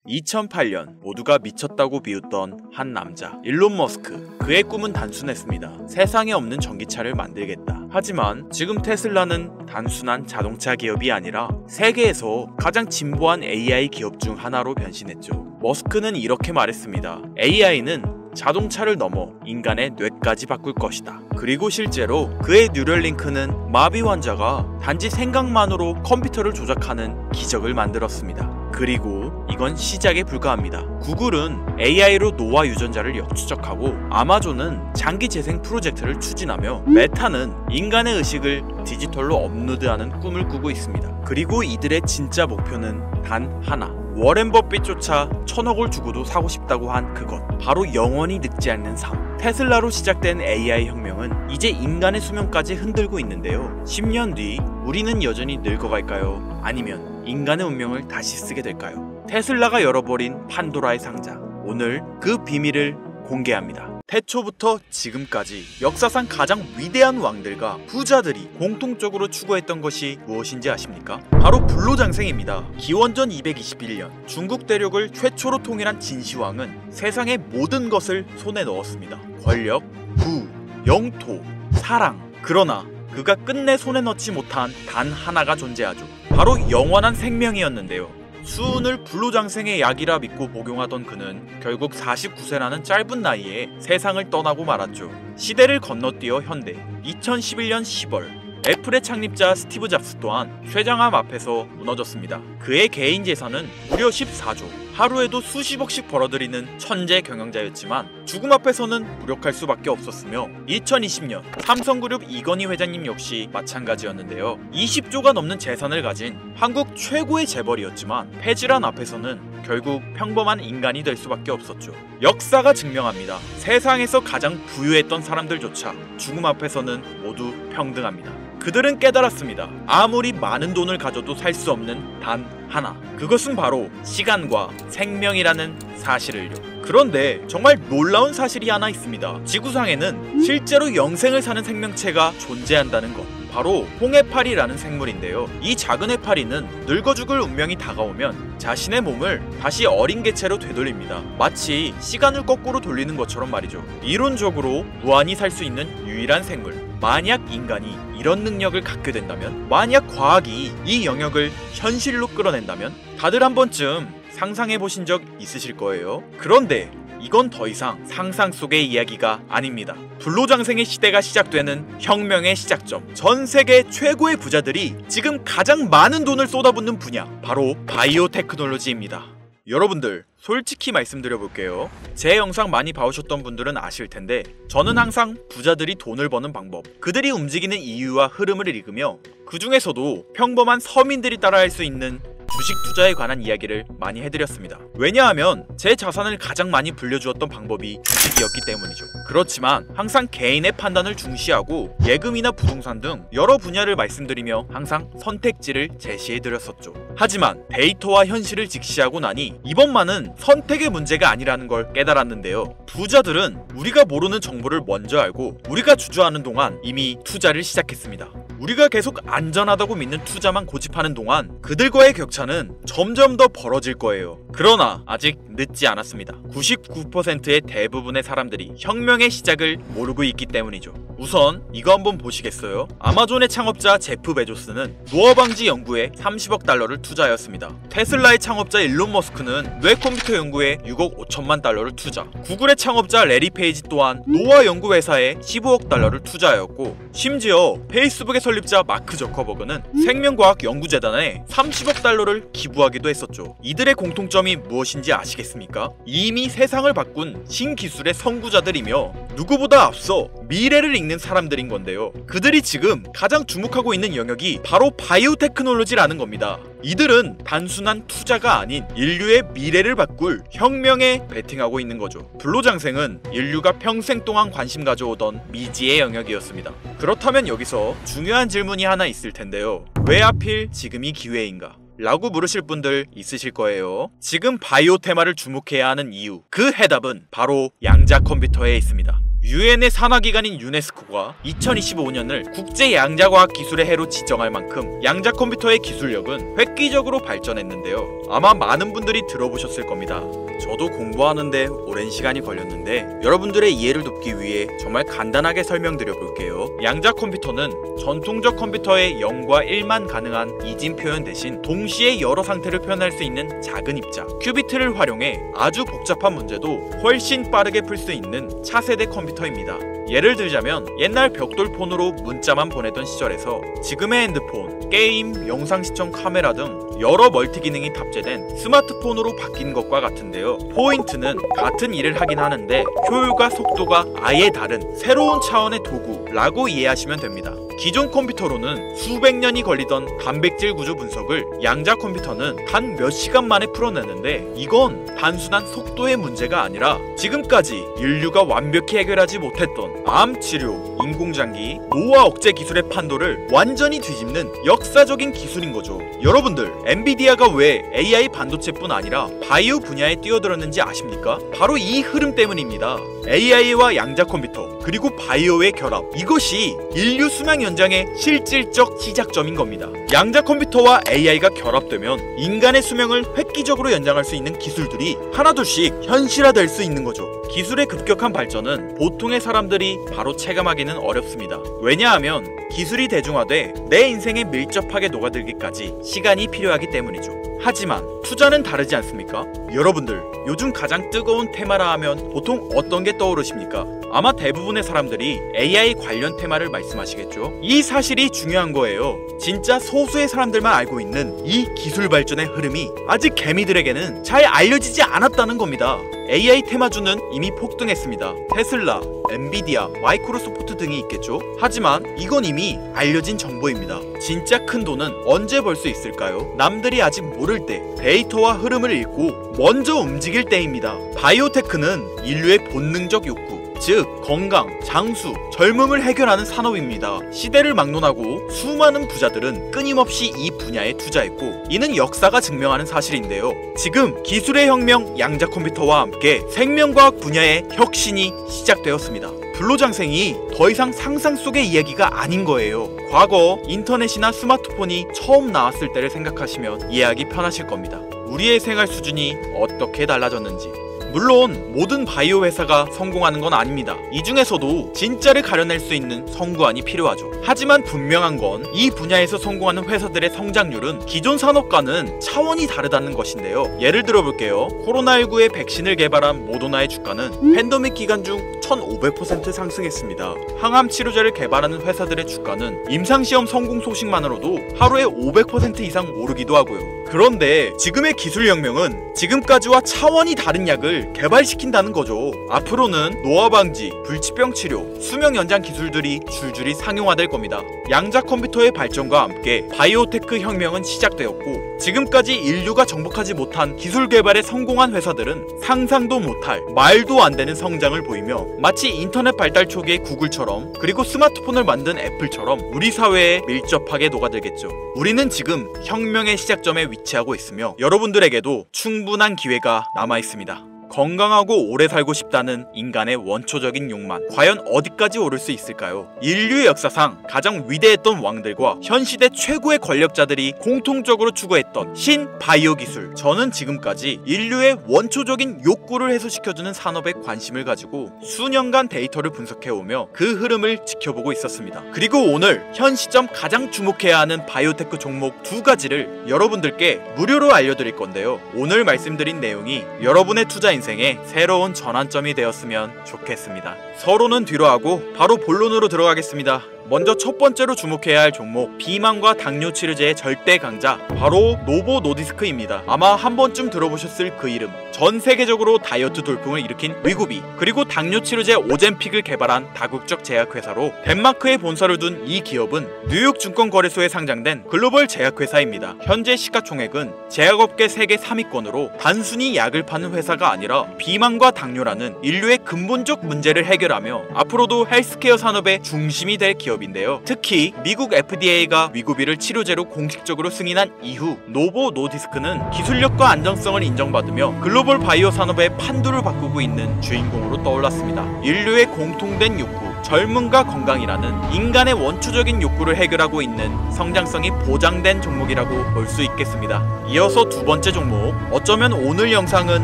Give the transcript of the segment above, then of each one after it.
2008년 모두가 미쳤다고 비웃던 한 남자 일론 머스크. 그의 꿈은 단순했습니다. 세상에 없는 전기차를 만들겠다. 하지만 지금 테슬라는 단순한 자동차 기업이 아니라 세계에서 가장 진보한 AI 기업 중 하나로 변신했죠. 머스크는 이렇게 말했습니다. AI는 자동차를 넘어 인간의 뇌까지 바꿀 것이다. 그리고 실제로 그의 뉴럴링크는 마비 환자가 단지 생각만으로 컴퓨터를 조작하는 기적을 만들었습니다. 그리고 이건 시작에 불과합니다. 구글은 AI로 노화 유전자를 역추적하고, 아마존은 장기 재생 프로젝트를 추진하며, 메타는 인간의 의식을 디지털로 업로드하는 꿈을 꾸고 있습니다. 그리고 이들의 진짜 목표는 단 하나. 워렌 버핏조차 1000억을 주고도 사고 싶다고 한 그것, 바로 영원히 늙지 않는 삶. 테슬라로 시작된 AI 혁명은 이제 인간의 수명까지 흔들고 있는데요. 10년 뒤 우리는 여전히 늙어갈까요? 아니면 인간의 운명을 다시 쓰게 될까요? 테슬라가 열어버린 판도라의 상자, 오늘 그 비밀을 공개합니다. 태초부터 지금까지 역사상 가장 위대한 왕들과 부자들이 공통적으로 추구했던 것이 무엇인지 아십니까? 바로 불로장생입니다. 기원전 221년 중국 대륙을 최초로 통일한 진시황은 세상의 모든 것을 손에 넣었습니다. 권력, 부, 영토, 사랑. 그러나 그가 끝내 손에 넣지 못한 단 하나가 존재하죠. 바로 영원한 생명이었는데요. 수운을 불로장생의 약이라 믿고 복용하던 그는 결국 49세라는 짧은 나이에 세상을 떠나고 말았죠. 시대를 건너뛰어 현대 2011년 10월 애플의 창립자 스티브 잡스 또한 쇠장암 앞에서 무너졌습니다. 그의 개인 재산은 무려 14조, 하루에도 수십억씩 벌어들이는 천재 경영자였지만 죽음 앞에서는 무력할 수밖에 없었으며, 2020년 삼성그룹 이건희 회장님 역시 마찬가지였는데요. 20조가 넘는 재산을 가진 한국 최고의 재벌이었지만 폐질환 앞에서는 결국 평범한 인간이 될 수밖에 없었죠. 역사가 증명합니다. 세상에서 가장 부유했던 사람들조차 죽음 앞에서는 모두 평등합니다. 그들은 깨달았습니다. 아무리 많은 돈을 가져도 살 수 없는 단 하나, 그것은 바로 시간과 생명이라는 사실을요. 그런데 정말 놀라운 사실이 하나 있습니다. 지구상에는 실제로 영생을 사는 생명체가 존재한다는 것, 바로 홍해파리라는 생물인데요. 이 작은 해파리는 늙어 죽을 운명이 다가오면 자신의 몸을 다시 어린 개체로 되돌립니다. 마치 시간을 거꾸로 돌리는 것처럼 말이죠. 이론적으로 무한히 살 수 있는 유일한 생물. 만약 인간이 이런 능력을 갖게 된다면, 만약 과학이 이 영역을 현실로 끌어낸다면, 다들 한 번쯤 상상해 보신 적 있으실 거예요. 그런데 이건 더 이상 상상 속의 이야기가 아닙니다. 불로장생의 시대가 시작되는 혁명의 시작점, 전 세계 최고의 부자들이 지금 가장 많은 돈을 쏟아붓는 분야, 바로 바이오 테크놀로지입니다. 여러분들, 솔직히 말씀드려볼게요. 제 영상 많이 봐오셨던 분들은 아실 텐데, 저는 항상 부자들이 돈을 버는 방법, 그들이 움직이는 이유와 흐름을 읽으며 그 중에서도 평범한 서민들이 따라할 수 있는 주식 투자에 관한 이야기를 많이 해드렸습니다. 왜냐하면 제 자산을 가장 많이 불려주었던 방법이 주식이었기 때문이죠. 그렇지만 항상 개인의 판단을 중시하고 예금이나 부동산 등 여러 분야를 말씀드리며 항상 선택지를 제시해드렸었죠. 하지만 데이터와 현실을 직시하고 나니 이번만은 선택의 문제가 아니라는 걸 깨달았는데요. 부자들은 우리가 모르는 정보를 먼저 알고 우리가 주저하는 동안 이미 투자를 시작했습니다. 우리가 계속 안전하다고 믿는 투자만 고집하는 동안 그들과의 격차는 점점 더 벌어질 거예요. 그러나 아직 늦지 않았습니다. 99%의 대부분의 사람들이 혁명의 시작을 모르고 있기 때문이죠. 우선 이거 한번 보시겠어요? 아마존의 창업자 제프 베조스는 노화 방지 연구에 30억 달러를 투자하였습니다. 테슬라의 창업자 일론 머스크는 뇌 컴퓨터 연구에 6억 5천만 달러를 투자. 구글의 창업자 레리 페이지 또한 노화 연구 회사에 15억 달러를 투자하였고, 심지어 페이스북의 설립자 마크 저커버그는 생명과학 연구재단에 30억 달러를 기부하기도 했었죠. 이들의 공통점이 무엇인지 아시겠습니까? 이미 세상을 바꾼 신기술의 선구자들이며 누구보다 앞서 미래를 읽는 사람들인 건데요. 그들이 지금 가장 주목하고 있는 영역이 바로 바이오 테크놀로지라는 겁니다. 이들은 단순한 투자가 아닌 인류의 미래를 바꿀 혁명에 베팅하고 있는 거죠. 불로장생은 인류가 평생 동안 관심 가져오던 미지의 영역이었습니다. 그렇다면 여기서 중요한 질문이 하나 있을 텐데요. 왜 하필 지금이 기회인가? 라고 물으실 분들 있으실 거예요. 지금 바이오 테마를 주목해야 하는 이유, 그 해답은 바로 양자 컴퓨터에 있습니다. 유엔의 산하기관인 유네스코가 2025년을 국제양자과학 기술의 해로 지정할 만큼 양자 컴퓨터의 기술력은 획기적으로 발전했는데요. 아마 많은 분들이 들어보셨을 겁니다. 저도 공부하는데 오랜 시간이 걸렸는데 여러분들의 이해를 돕기 위해 정말 간단하게 설명드려 볼게요. 양자 컴퓨터는 전통적 컴퓨터의 0과 1만 가능한 이진 표현 대신 동시에 여러 상태를 표현할 수 있는 작은 입자 큐비트를 활용해 아주 복잡한 문제도 훨씬 빠르게 풀 수 있는 차세대 컴퓨터입니다. 예를 들자면 옛날 벽돌폰으로 문자만 보내던 시절에서 지금의 핸드폰, 게임, 영상 시청 카메라 등 여러 멀티 기능이 탑재된 스마트폰으로 바뀐 것과 같은데요. 포인트는 같은 일을 하긴 하는데 효율과 속도가 아예 다른 새로운 차원의 도구라고 이해하시면 됩니다. 기존 컴퓨터로는 수백 년이 걸리던 단백질 구조 분석을 양자 컴퓨터는 단 몇 시간 만에 풀어내는데 이건 단순한 속도의 문제가 아니라 지금까지 인류가 완벽히 해결하지 못했던 암 치료, 인공장기, 노화 억제 기술의 판도를 완전히 뒤집는 역사적인 기술인 거죠. 여러분들, 엔비디아가 왜 AI 반도체뿐 아니라 바이오 분야에 뛰어들었는지 아십니까? 바로 이 흐름 때문입니다. AI와 양자 컴퓨터 그리고 바이오의 결합, 이것이 인류 수명 연장의 실질적 시작점인 겁니다. 양자 컴퓨터와 AI가 결합되면 인간의 수명을 획기적으로 연장할 수 있는 기술들이 하나둘씩 현실화될 수 있는 거죠. 기술의 급격한 발전은 보통의 사람들이 바로 체감하기는 어렵습니다. 왜냐하면 기술이 대중화돼 내 인생에 밀접하게 녹아들기까지 시간이 필요하기 때문이죠. 하지만 투자는 다르지 않습니까? 여러분들, 요즘 가장 뜨거운 테마라 하면 보통 어떤 게 떠오르십니까? 아마 대부분의 사람들이 AI 관련 테마를 말씀하시겠죠? 이 사실이 중요한 거예요. 진짜 소수의 사람들만 알고 있는 이 기술 발전의 흐름이 아직 개미들에게는 잘 알려지지 않았다는 겁니다. AI 테마주는 이미 폭등했습니다. 테슬라, 엔비디아, 마이크로소프트 등이 있겠죠? 하지만 이건 이미 알려진 정보입니다. 진짜 큰 돈은 언제 벌 수 있을까요? 남들이 아직 모를 때 데이터와 흐름을 읽고 먼저 움직일 때입니다. 바이오테크는 인류의 본능적 욕구, 즉 건강, 장수, 젊음을 해결하는 산업입니다. 시대를 막론하고 수많은 부자들은 끊임없이 이 분야에 투자했고 이는 역사가 증명하는 사실인데요. 지금 기술의 혁명 양자 컴퓨터와 함께 생명과학 분야의 혁신이 시작되었습니다. 불로장생이 더 이상 상상 속의 이야기가 아닌 거예요. 과거 인터넷이나 스마트폰이 처음 나왔을 때를 생각하시면 이해하기 편하실 겁니다. 우리의 생활 수준이 어떻게 달라졌는지. 물론 모든 바이오 회사가 성공하는 건 아닙니다. 이 중에서도 진짜를 가려낼 수 있는 선구안이 필요하죠. 하지만 분명한 건 이 분야에서 성공하는 회사들의 성장률은 기존 산업과는 차원이 다르다는 것인데요. 예를 들어볼게요. 코로나19의 백신을 개발한 모더나의 주가는 팬데믹 기간 중 1500% 상승했습니다. 항암 치료제를 개발하는 회사들의 주가는 임상시험 성공 소식만으로도 하루에 500% 이상 오르기도 하고요. 그런데 지금의 기술혁명은 지금까지와 차원이 다른 약을 개발시킨다는 거죠. 앞으로는 노화 방지, 불치병 치료, 수명 연장 기술들이 줄줄이 상용화될 겁니다. 양자 컴퓨터의 발전과 함께 바이오테크 혁명은 시작되었고 지금까지 인류가 정복하지 못한 기술 개발에 성공한 회사들은 상상도 못할 말도 안 되는 성장을 보이며 마치 인터넷 발달 초기의 구글처럼 그리고 스마트폰을 만든 애플처럼 우리 사회에 밀접하게 녹아들겠죠. 우리는 지금 혁명의 시작점에 위치하고 있으며 여러분들에게도 충분한 기회가 남아 있습니다. 건강하고 오래 살고 싶다는 인간의 원초적인 욕망, 과연 어디까지 오를 수 있을까요? 인류의 역사상 가장 위대했던 왕들과 현 시대 최고의 권력자들이 공통적으로 추구했던 신바이오 기술. 저는 지금까지 인류의 원초적인 욕구를 해소시켜주는 산업에 관심을 가지고 수년간 데이터를 분석해오며 그 흐름을 지켜보고 있었습니다. 그리고 오늘 현 시점 가장 주목해야 하는 바이오테크 종목 두 가지를 여러분들께 무료로 알려드릴 건데요. 오늘 말씀드린 내용이 여러분의 투자 인생의 새로운 전환점이 되었으면 좋겠습니다. 서로는 뒤로 하고 바로 본론으로 들어가겠습니다. 먼저 첫 번째로 주목해야 할 종목, 비만과 당뇨 치료제의 절대 강자, 바로 노보 노디스크입니다. 아마 한 번쯤 들어보셨을 그 이름. 전 세계적으로 다이어트 돌풍을 일으킨 위고비, 그리고 당뇨 치료제 오젬픽을 개발한 다국적 제약회사로 덴마크에 본사를 둔 이 기업은 뉴욕 증권거래소에 상장된 글로벌 제약회사입니다. 현재 시가총액은 제약업계 세계 3위권으로 단순히 약을 파는 회사가 아니라 비만과 당뇨라는 인류의 근본적 문제를 해결하며 앞으로도 헬스케어 산업의 중심이 될 기업 기업인데요. 특히 미국 FDA가 위고비를 치료제로 공식적으로 승인한 이후 노보 노디스크는 기술력과 안정성을 인정받으며 글로벌 바이오 산업의 판도를 바꾸고 있는 주인공으로 떠올랐습니다. 인류의 공통된 욕구, 젊음과 건강이라는 인간의 원초적인 욕구를 해결하고 있는 성장성이 보장된 종목이라고 볼 수 있겠습니다. 이어서 두 번째 종목, 어쩌면 오늘 영상은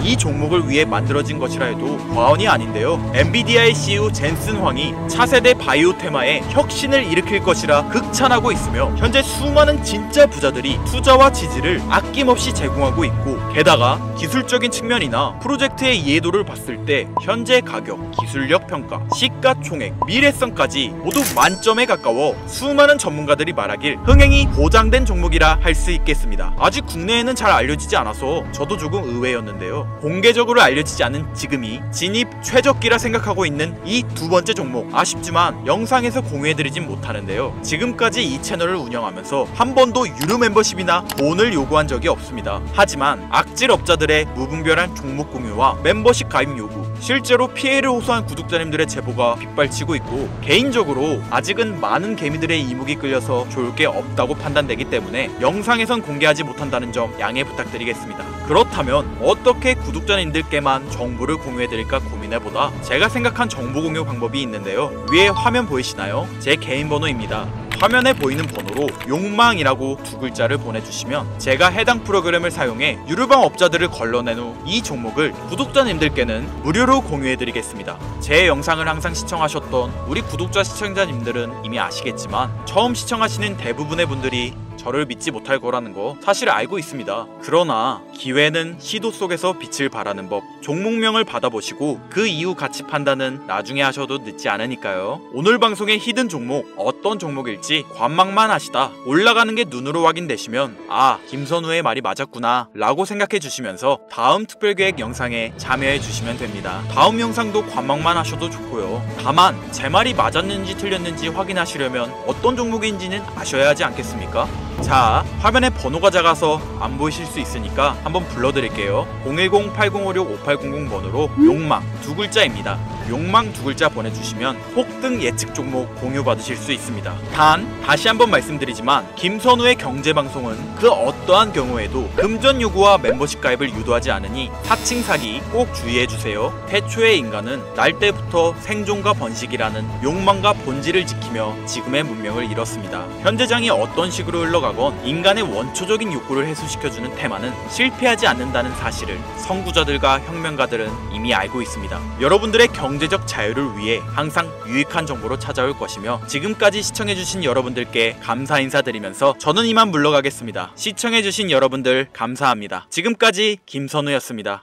이 종목을 위해 만들어진 것이라 해도 과언이 아닌데요. 엔비디아의 CEO 젠슨 황이 차세대 바이오 테마에 혁신을 일으킬 것이라 극찬하고 있으며 현재 수많은 진짜 부자들이 투자와 지지를 아낌없이 제공하고 있고, 게다가 기술적인 측면이나 프로젝트의 이해도를 봤을 때 현재 가격, 기술력 평가, 시가총액, 미래성까지 모두 만점에 가까워 수많은 전문가들이 말하길 흥행이 보장된 종목이라 할 수 있겠습니다. 아직 국내에는 잘 알려지지 않아서 저도 조금 의외였는데요. 공개적으로 알려지지 않은 지금이 진입 최적기라 생각하고 있는 이 두 번째 종목, 아쉽지만 영상에서 공유해드리진 못하는데요. 지금까지 이 채널을 운영하면서 한 번도 유료 멤버십이나 돈을 요구한 적이 없습니다. 하지만 악질 업자들의 무분별한 종목 공유와 멤버십 가입 요구, 실제로 피해를 호소한 구독자님들의 제보가 빗발치고 있고, 개인적으로 아직은 많은 개미들의 이목이 끌려서 좋을 게 없다고 판단되기 때문에 영상에선 공개하지 못한다는 점 양해 부탁드리겠습니다. 그렇다면 어떻게 구독자님들께만 정보를 공유해드릴까 고민해보다 제가 생각한 정보 공유 방법이 있는데요. 위에 화면 보이시나요? 제 개인 번호입니다. 화면에 보이는 번호로 욕망이라고 두 글자를 보내주시면 제가 해당 프로그램을 사용해 유료방 업자들을 걸러낸 후 이 종목을 구독자님들께는 무료로 공유해드리겠습니다. 제 영상을 항상 시청하셨던 우리 구독자 시청자님들은 이미 아시겠지만 처음 시청하시는 대부분의 분들이 저를 믿지 못할 거라는 거 사실 알고 있습니다. 그러나 기회는 시도 속에서 빛을 발하는 법, 종목명을 받아보시고 그 이후 가치 판단은 나중에 하셔도 늦지 않으니까요. 오늘 방송의 히든 종목, 어떤 종목일지 관망만 하시다 올라가는 게 눈으로 확인되시면 아, 김선우의 말이 맞았구나 라고 생각해 주시면서 다음 특별계획 영상에 참여해 주시면 됩니다. 다음 영상도 관망만 하셔도 좋고요. 다만 제 말이 맞았는지 틀렸는지 확인하시려면 어떤 종목인지는 아셔야 하지 않겠습니까? 자, 화면에 번호가 작아서 안 보이실 수 있으니까 한번 불러드릴게요. 010-8056-5800번으로 욕망 두 글자입니다. 욕망 두 글자 보내주시면 폭등 예측 종목 공유 받으실 수 있습니다. 단, 다시 한번 말씀드리지만 김선우의 경제방송은 그 어떠한 경우에도 금전 요구와 멤버십 가입을 유도하지 않으니 사칭 사기 꼭 주의해주세요. 태초의 인간은 날 때부터 생존과 번식이라는 욕망과 본질을 지키며 지금의 문명을 이뤘습니다. 현재장이 어떤 식으로 흘러가건 인간의 원초적인 욕구를 해소시켜주는 테마는 실패하지 않는다는 사실을 선구자들과 혁명가들은 이미 알고 있습니다. 여러분들의 경제적 자유를 위해 항상 유익한 정보로 찾아올 것이며, 지금까지 시청해주신 여러분들께 감사 인사드리면서 저는 이만 물러가겠습니다. 시청해주신 여러분들 감사합니다. 지금까지 김선우였습니다.